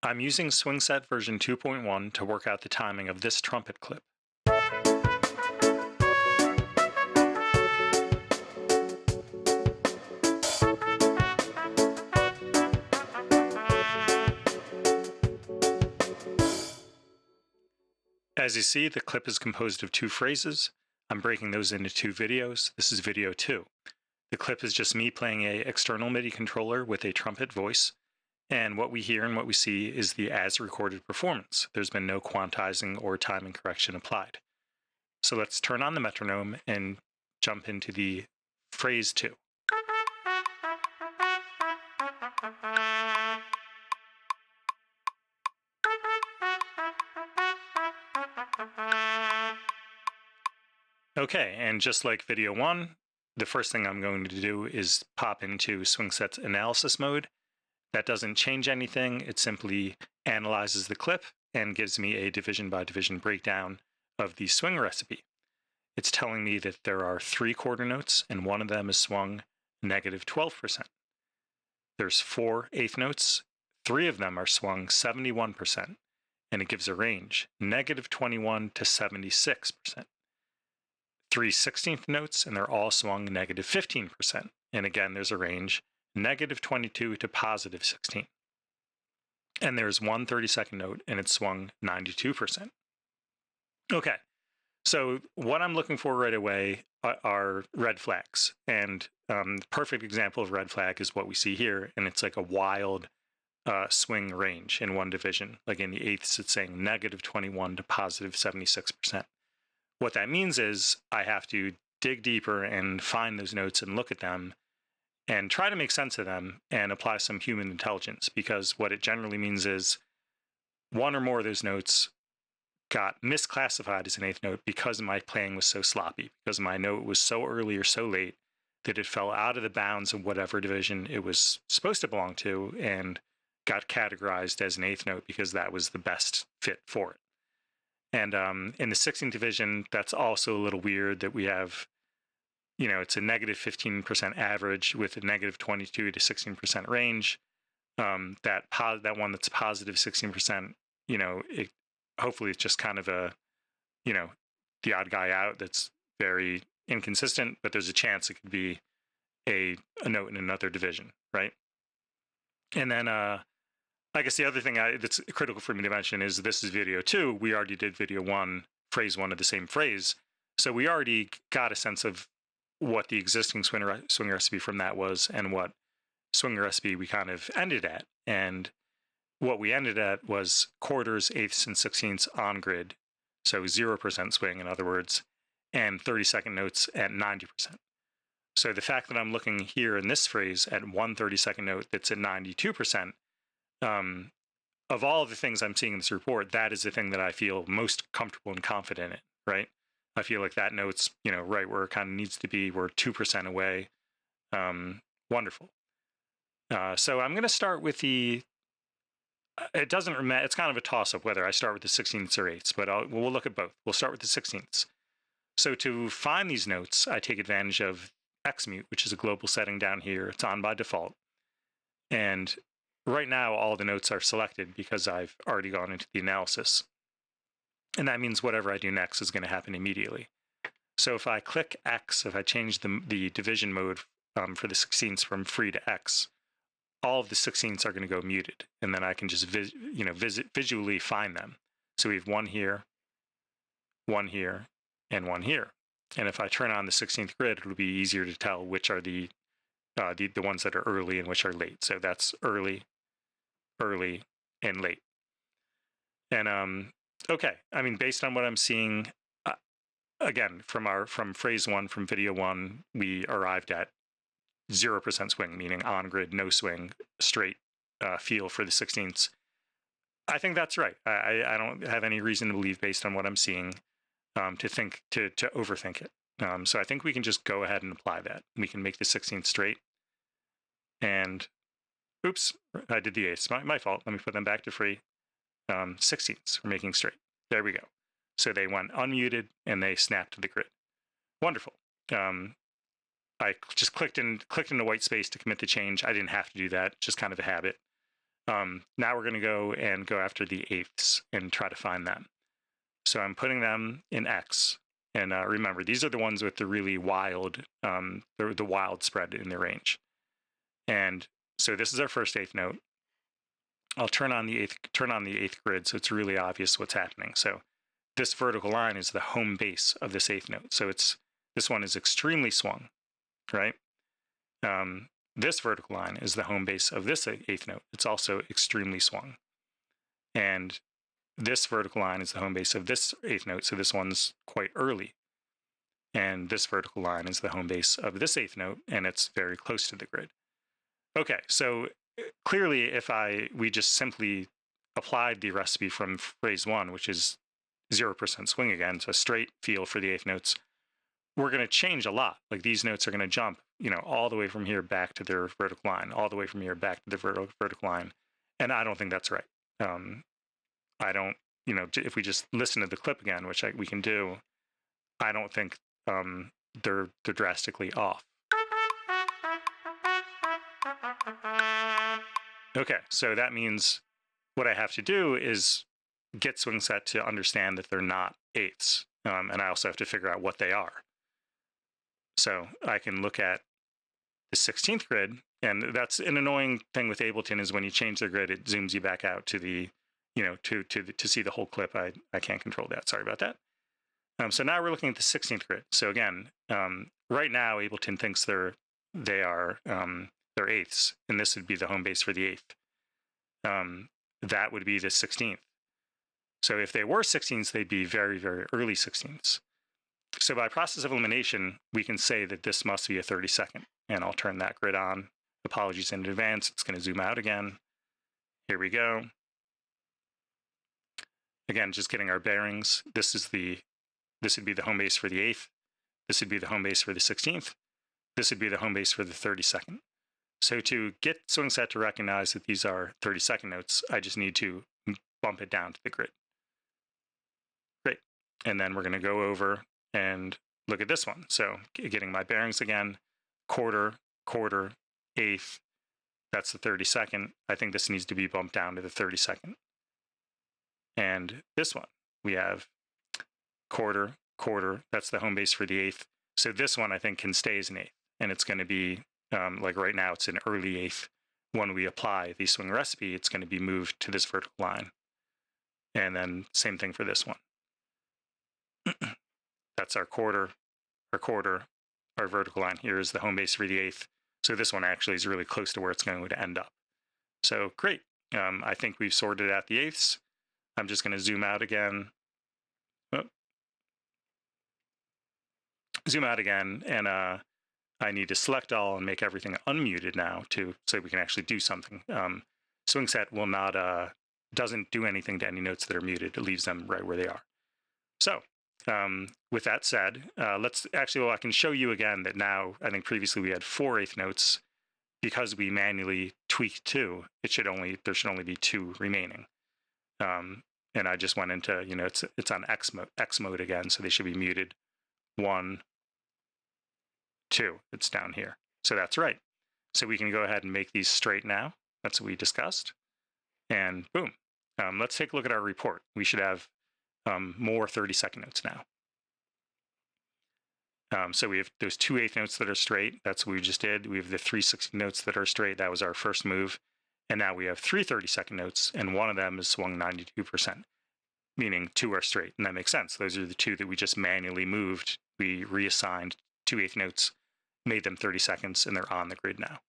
I'm using SwingSet version 2.1 to work out the timing of this trumpet clip. As you see, the clip is composed of two phrases. I'm breaking those into two videos. This is video 2. The clip is just me playing an external MIDI controller with a trumpet voice, and what we hear and what we see is the as-recorded performance. There's been no quantizing or timing correction applied. So let's turn on the metronome and jump into the phrase 2. Okay, and just like video 1, the first thing I'm going to do is pop into SwingSet's analysis mode. That doesn't change anything. It simply analyzes the clip and gives me a division by division breakdown of the swing recipe. It's telling me that there are 3 quarter notes, and one of them is swung negative 12%. There's 4 eighth notes. 3 of them are swung 71%, and it gives a range, negative 21 to 76%. 3 16th notes, and they're all swung negative 15%. And again, there's a range, negative 22 to positive 16. And there's 1 32nd note, and it's swung 92%. Okay, so what I'm looking for right away are red flags. And the perfect example of red flag is what we see here, and it's like a wild swing range in one division. Like in the eighths, it's saying negative 21 to positive 76%. What that means is I have to dig deeper and find those notes and look at them and try to make sense of them and apply some human intelligence, because what it generally means is one or more of those notes got misclassified as an eighth note because my playing was so sloppy, because my note was so early or so late that it fell out of the bounds of whatever division it was supposed to belong to and got categorized as an eighth note because that was the best fit for it. And in the 16th division, that's also a little weird that we have, it's a negative 15% average with a negative 22 to 16% range. That one that's positive 16%, hopefully it's just kind of a, the odd guy out that's very inconsistent, but there's a chance it could be a note in another division, right? And then I guess the other thing that's critical for me to mention is this is video 2. We already did video 1, phrase 1 of the same phrase. So we already got a sense of what the existing swing recipe from that was and what swing recipe we kind of ended at. And what we ended at was quarters, eighths, and 16ths on grid. So 0% swing, in other words, and 32nd notes at 90%. So the fact that I'm looking here in this phrase at 1 32nd note that's at 92%, of all of the things I'm seeing in this report, that is the thing that I feel most comfortable and confident in, right? I feel like that note's, right where it kind of needs to be. We're 2% away. Wonderful. So I'm going to start with it's kind of a toss-up whether I start with the 16ths or 8ths, but we'll look at both. We'll start with the 16ths. So to find these notes, I take advantage of Xmute, which is a global setting down here. It's on by default. And right now, all the notes are selected because I've already gone into the analysis. And that means whatever I do next is going to happen immediately. So if I click X, if I change the division mode for the 16ths from free to X, all of the 16ths are going to go muted. And then I can just visually find them. So we have one here, and one here. And if I turn on the 16th grid, it'll be easier to tell which are the ones that are early and which are late. So that's early, and late. And okay, I mean, based on what I'm seeing, again, from phrase 1, from video 1, we arrived at 0% swing, meaning on grid, no swing, straight feel for the 16ths. I think that's right. I don't have any reason to believe, based on what I'm seeing, to overthink it. So I think we can just go ahead and apply that. We can make the 16th straight. And oops, I did the 8ths. My fault. Let me put them back to free. 16ths we're making straight. There we go. So they went unmuted and they snapped to the grid. Wonderful. I just clicked in the white space to commit the change. I didn't have to do that, just kind of a habit. Now we're going to go after the eighths and try to find them. So I'm putting them in X. And remember, these are the ones with the really wild, the wild spread in the range. And so this is our first eighth note. I'll turn on the eighth grid, so it's really obvious what's happening. So this vertical line is the home base of this eighth note. So this one is extremely swung, right? This vertical line is the home base of this eighth note. It's also extremely swung. And this vertical line is the home base of this eighth note, so this one's quite early. And this vertical line is the home base of this eighth note, and it's very close to the grid. Okay, so clearly if we just simply applied the recipe from phrase 1, which is 0% swing again, so straight feel for the eighth notes, we're going to change a lot. Like these notes are going to jump, all the way from here back to their vertical line, all the way from here back to the vertical line. And I don't think that's right. I don't, if we just listen to the clip again, which we can do, I don't think they're drastically off. Okay, so that means what I have to do is get SwingSet to understand that they're not eighths, and I also have to figure out what they are. So I can look at the 16th grid, and that's an annoying thing with Ableton is when you change the grid, it zooms you back out to the, to see the whole clip. I can't control that. Sorry about that. So now we're looking at the 16th grid. So again, right now Ableton thinks they're eighths, and this would be the home base for the eighth. That would be the 16th. So if they were 16ths, they'd be very, very early 16ths. So by process of elimination, we can say that this must be a 32nd, and I'll turn that grid on. Apologies in advance. It's going to zoom out again. Here we go. Again, just getting our bearings. This would be the home base for the eighth. This would be the home base for the 16th. This would be the home base for the 32nd. So to get SwingSet to recognize that these are 32nd notes, I just need to bump it down to the grid. Great. And then we're going to go over and look at this one. So getting my bearings again, quarter, quarter, eighth, that's the 32nd. I think this needs to be bumped down to the 32nd. And this one, we have quarter, quarter, that's the home base for the eighth. So this one I think can stay as an eighth, and it's going to be, like right now, it's an early eighth. When we apply the swing recipe, it's going to be moved to this vertical line. And then same thing for this one. That's our quarter, our vertical line here is the home base for the eighth. So this one actually is really close to where it's going to end up. So great. I think we've sorted out the eighths. I'm just going to zoom out again. Zoom out again, and I need to select all and make everything unmuted now so we can actually do something. SwingSet will not, doesn't do anything to any notes that are muted. It leaves them right where they are. So with that said, I can show you again that now, I think previously we had 4 eighth notes. Because we manually tweaked 2, there should only be 2 remaining. And I just went into, it's on X mode again, so they should be muted. 1, 2, it's down here. So that's right. So we can go ahead and make these straight now. That's what we discussed. And boom. Let's take a look at our report. We should have more 32nd notes now. So we have those 2 eighth notes that are straight. That's what we just did. We have the 3 16th notes that are straight. That was our first move. And now we have 3 32nd notes, and one of them is swung 92%, meaning 2 are straight. And that makes sense. Those are the 2 that we just manually moved. We reassigned 2 eighth notes, made them 32nds, and they're on the grid now.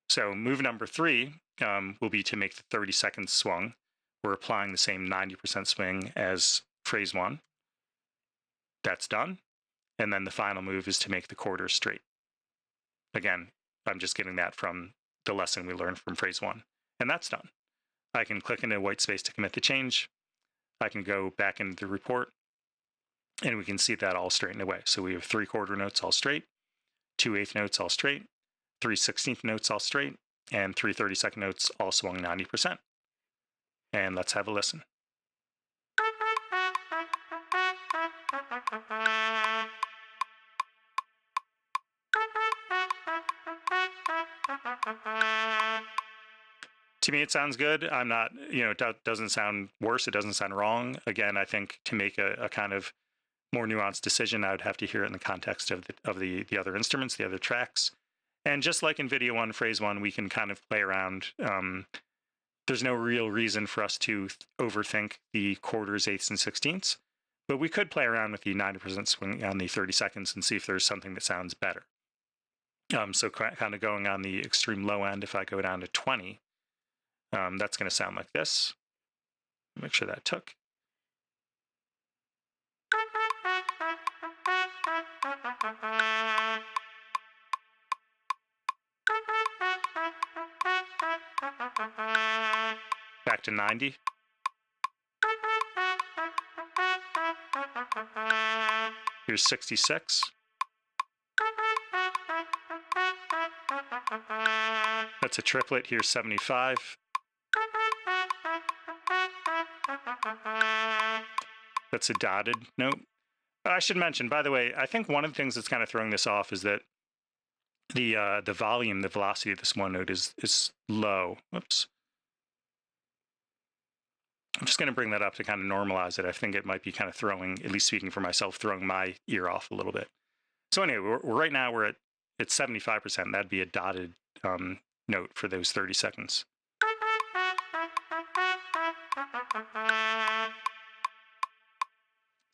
So move number 3 will be to make the 32nd swung. We're applying the same 90% swing as phrase 1. That's done. And then the final move is to make the quarters straight. Again, I'm just getting that from the lesson we learned from phrase 1. And that's done. I can click into white space to commit the change. I can go back into the report, and we can see that all straightened away. So we have 3 quarter notes all straight, 2 eighth notes all straight, 3 16th notes all straight, and 3 32nd notes all swung 90%. And let's have a listen. To To me, it sounds good. I'm not, it doesn't sound worse. It doesn't sound wrong. Again, I think to make a kind of more nuanced decision, I would have to hear it in the context of the other instruments, the other tracks. And just like in video one, phrase one, we can kind of play around. There's no real reason for us to overthink the quarters, eighths, and sixteenths, but we could play around with the 90% swing on the 30 seconds and see if there's something that sounds better. So kind of going on the extreme low end, if I go down to 20, that's going to sound like this. Make sure that took. Back to 90. Here's 66. That's a triplet. Here's 75. That's a dotted note. I should mention, by the way, I think one of the things that's kind of throwing this off is that the volume, the velocity of this one note is low. Whoops. I'm just going to bring that up to kind of normalize it. I think it might be kind of throwing, at least speaking for myself, throwing my ear off a little bit. So anyway, right now we're at 75%. That'd be a dotted note for those 30 seconds.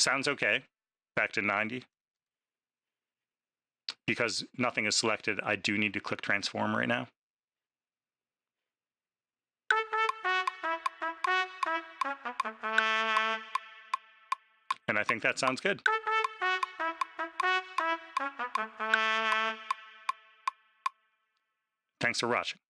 Sounds okay. Back to 90. Because nothing is selected, I do need to click transform right now. And I think that sounds good. Thanks for watching.